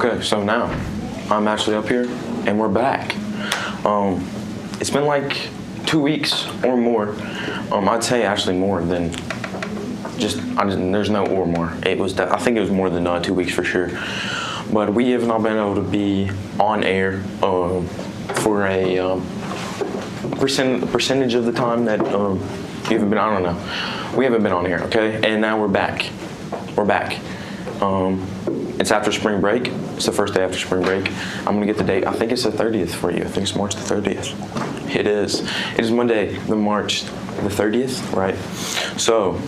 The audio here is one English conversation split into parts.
Okay, so now I'm actually up here and we're back. It's been like 2 weeks or more. I'd say actually more than there's no or more. I think it was more than 2 weeks for sure. But we have not been able to be on air for a percentage of the time that you haven't been. I don't know. We haven't been on air, okay? And now we're back. We're back. It's after spring break. It's the first day after spring break. I'm gonna get the date. I think it's the 30th for you. I think it's March the 30th. It is. It is Monday, March the 30th, right? So,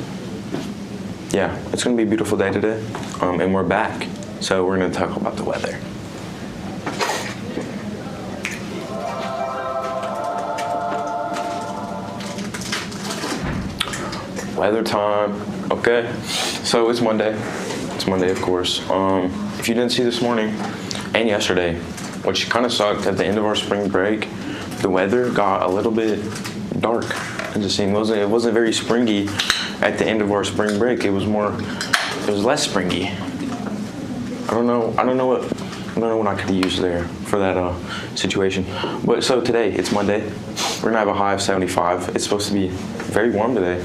yeah, it's gonna be a beautiful day today, and we're back. So we're gonna talk about the weather. Weather time. Okay. So it's Monday. It's Monday, of course. If you didn't see this morning and yesterday, which kind of sucked at the end of our spring break, the weather got a little bit dark. It just seemed it wasn't very springy at the end of our spring break. It was less springy. I don't know what I could use there for that situation. But so today, it's Monday. We're gonna have a high of 75. It's supposed to be very warm today,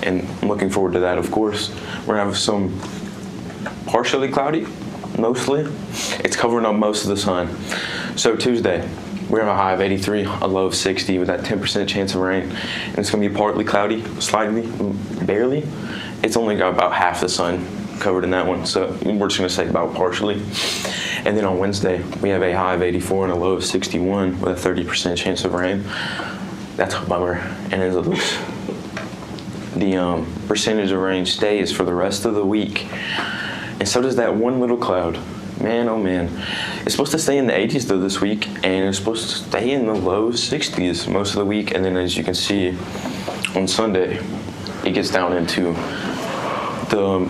and I'm looking forward to that, of course. We're gonna have some partially cloudy, mostly. It's covering up most of the sun. So Tuesday, we're gonna have a high of 83, a low of 60 with that 10% chance of rain. And it's gonna be partly cloudy, slightly, barely. It's only got about half the sun covered in that one, so we're just gonna say about partially. And then on Wednesday, we have a high of 84 and a low of 61 with a 30% chance of rain. That's a bummer. And as it looks, the percentage of rain stays for the rest of the week. And so does that one little cloud. Man, oh man. It's supposed to stay in the 80s though this week, and it's supposed to stay in the low 60s most of the week. And then as you can see on Sunday, it gets down into the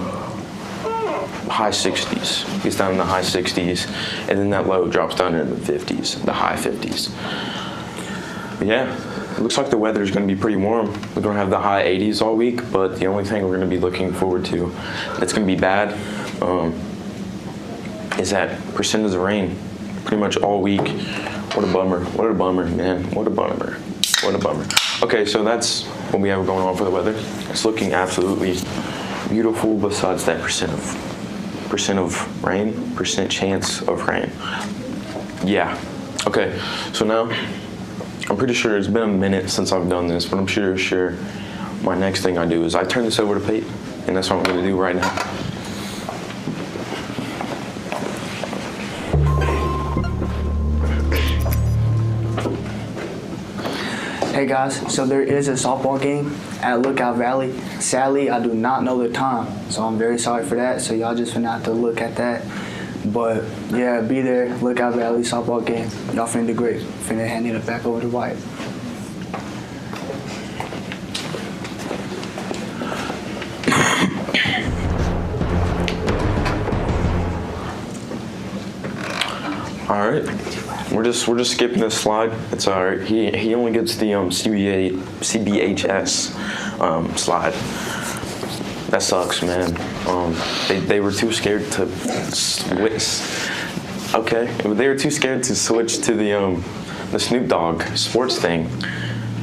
high 60s. It gets down in the high 60s, and then that low drops down into the 50s, the high 50s. But yeah, it looks like the weather is going to be pretty warm. We're going to have the high 80s all week, but the only thing we're going to be looking forward to that's going to be bad is that percentage of rain pretty much all week. What a bummer. What a bummer, man. What a bummer. What a bummer. Okay, so that's what we have going on for the weather. It's looking absolutely beautiful besides that percent of rain, percent chance of rain. Yeah. Okay, so now I'm pretty sure it's been a minute since I've done this, but I'm sure my next thing I do is I turn this over to Pate, and that's what I'm going to do right now. Hey guys, so there is a softball game at Lookout Valley. Sadly, I do not know the time, so I'm very sorry for that. So y'all just finna have to look at that. But yeah, be there, Lookout Valley softball game. Y'all finna do great. Finna hand it back over to Wyatt. All right. We're just skipping this slide. It's all right. He only gets the CBHS slide. That sucks, man. They were too scared to switch. Okay, they were too scared to switch to the Snoop Dogg sports thing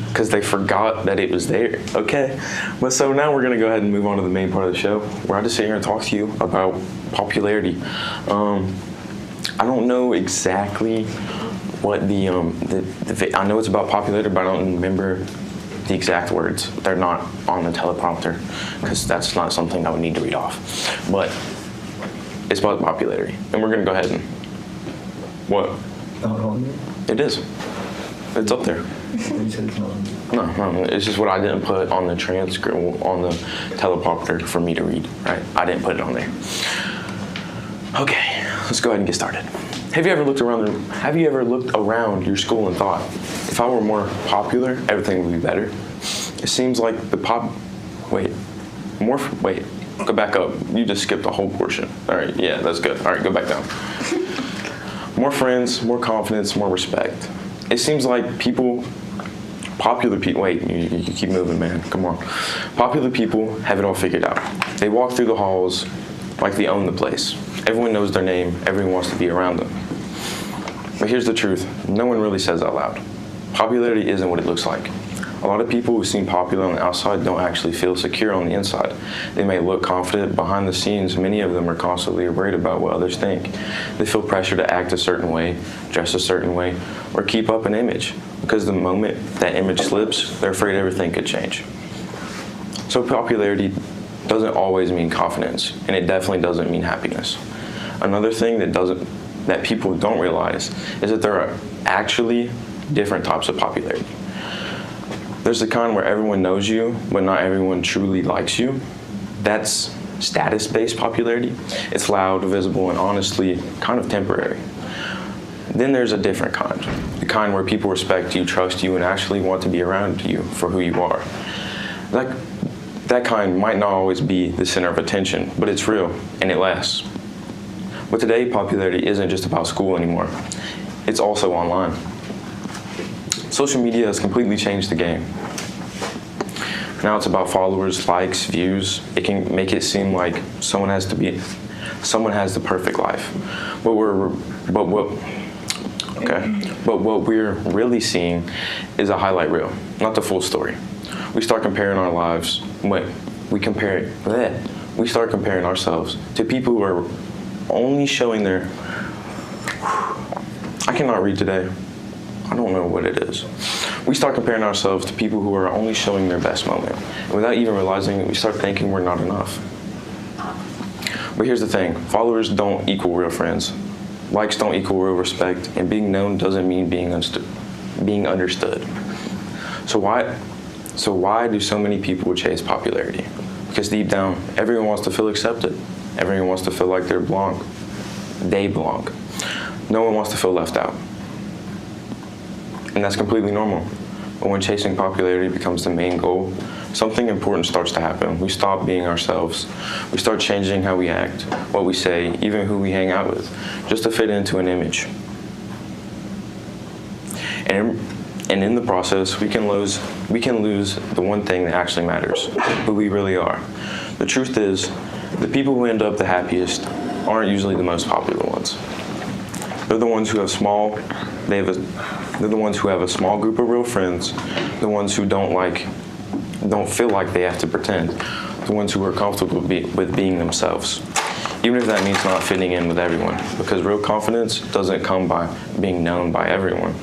because they forgot that it was there. Okay, but so now we're gonna go ahead and move on to the main part of the show, where I just sit here and talk to you about popularity. I don't know exactly what I know it's about popularity, but I don't remember the exact words. They're not on the teleprompter because that's not something I would need to read off. But it's about popularity, and we're gonna go ahead and what? Not on there? It is. It's up there. You said it's not on there. No, it's just what I didn't put on the transcript on the teleprompter for me to read. Right? I didn't put it on there. Okay, let's go ahead and get started. Have you ever looked around your school and thought, if I were more popular, everything would be better? It seems like go back up. You just skipped a whole portion. All right, yeah, that's good. All right, go back down. More friends, more confidence, more respect. It seems like popular people, you keep moving, man, come on. Popular people have it all figured out. They walk through the halls like they own the place. Everyone knows their name, everyone wants to be around them. But here's the truth, no one really says out loud. Popularity isn't what it looks like. A lot of people who seem popular on the outside don't actually feel secure on the inside. They may look confident behind the scenes. Many of them are constantly worried about what others think. They feel pressure to act a certain way, dress a certain way, or keep up an image. Because the moment that image slips, they're afraid everything could change. So popularity doesn't always mean confidence, and it definitely doesn't mean happiness. Another thing that people don't realize is that there are actually different types of popularity. There's the kind where everyone knows you, but not everyone truly likes you. That's status-based popularity. It's loud, visible, and honestly kind of temporary. Then there's a different kind, the kind where people respect you, trust you, and actually want to be around you for who you are. That kind might not always be the center of attention, but it's real, and it lasts. But today, popularity isn't just about school anymore. It's also online. Social media has completely changed the game. Now it's about followers, likes, views. It can make it seem like someone has the perfect life. But what we're really seeing is a highlight reel, not the full story. We start comparing our lives. We start comparing ourselves to people who are only showing their. I cannot read today. I don't know what it is. We start comparing ourselves to people who are only showing their best moment. And without even realizing it, we start thinking we're not enough. But here's the thing, followers don't equal real friends. Likes don't equal real respect, and being known doesn't mean being understood. So why do so many people chase popularity? Because deep down, everyone wants to feel accepted. Everyone wants to feel like they belong. No one wants to feel left out. And that's completely normal. But when chasing popularity becomes the main goal, something important starts to happen. We stop being ourselves. We start changing how we act, what we say, even who we hang out with, just to fit into an image. And in the process, we can lose the one thing that actually matters, who we really are. The truth is, the people who end up the happiest aren't usually the most popular ones. They're the ones who have they're the ones who have a small group of real friends, the ones who don't feel like they have to pretend, the ones who are comfortable with being themselves, even if that means not fitting in with everyone, because real confidence doesn't come by being known by everyone.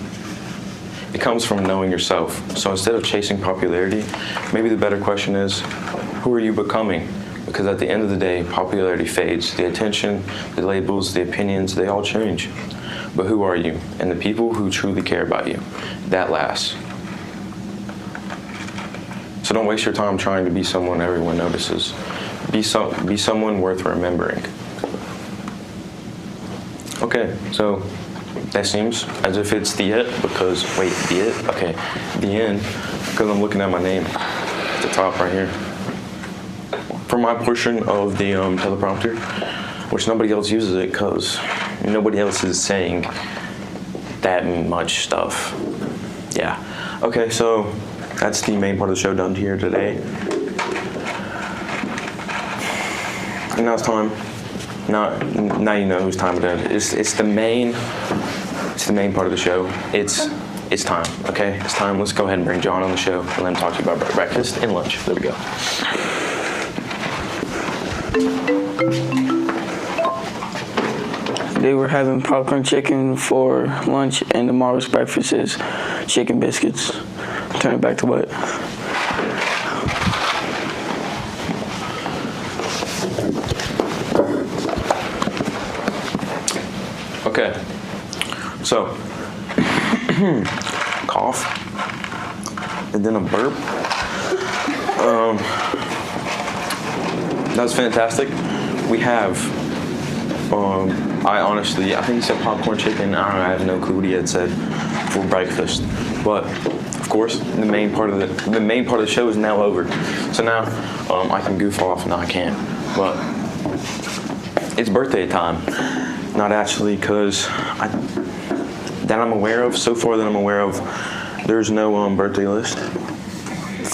It comes from knowing yourself. So instead of chasing popularity, maybe the better question is, who are you becoming? Because at the end of the day, popularity fades. The attention, the labels, the opinions, they all change. But who are you? And the people who truly care about you, that lasts. So don't waste your time trying to be someone everyone notices. Be someone worth remembering. Okay, so that seems as if it's the end, because, the end, because I'm looking at my name at the top right here. For my portion of the teleprompter, which nobody else uses it because nobody else is saying that much stuff. Yeah. Okay, so that's the main part of the show done here today. And now it's time. Now you know whose time it is. It's the main part of the show. It's time, okay? It's time. Let's go ahead and bring John on the show and let him talk to you about breakfast and lunch. There we go. Today we're having popcorn chicken for lunch, and tomorrow's breakfast is chicken biscuits. Turn it back to what? Okay, so cough and then a burp. That was fantastic. We have, I think he said popcorn chicken. I have no clue what he had said for breakfast. But of course, the main part of the show is now over. So now I can goof off. No, I can't. But it's birthday time. Not actually, because that I'm aware of. So far that I'm aware of, there's no birthday list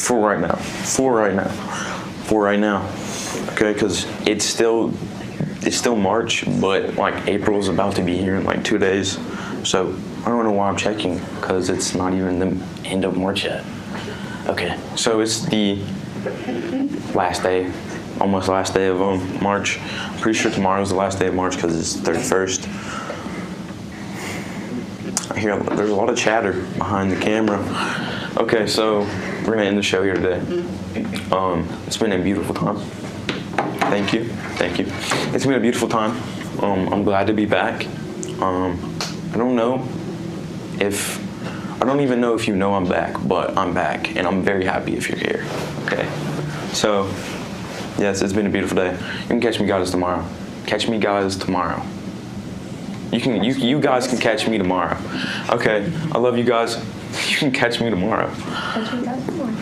for right now. Okay, because it's still it's still March, but like April's about to be here in like 2 days. So I don't know why I'm checking, because it's not even the end of March yet. Okay, so it's the last day, almost last day of March. I'm pretty sure tomorrow's the last day of March because it's 31st. I hear there's a lot of chatter behind the camera. Okay, so we're gonna end the show here today. It's been a beautiful time. Thank you. It's been a beautiful time. I'm glad to be back. I don't even know if you know I'm back, but I'm back, and I'm very happy if you're here. Okay, so yes, it's been a beautiful day. You can catch me guys tomorrow. You guys can catch me tomorrow. Okay, I love you guys. You can catch me tomorrow. Catch me guys tomorrow.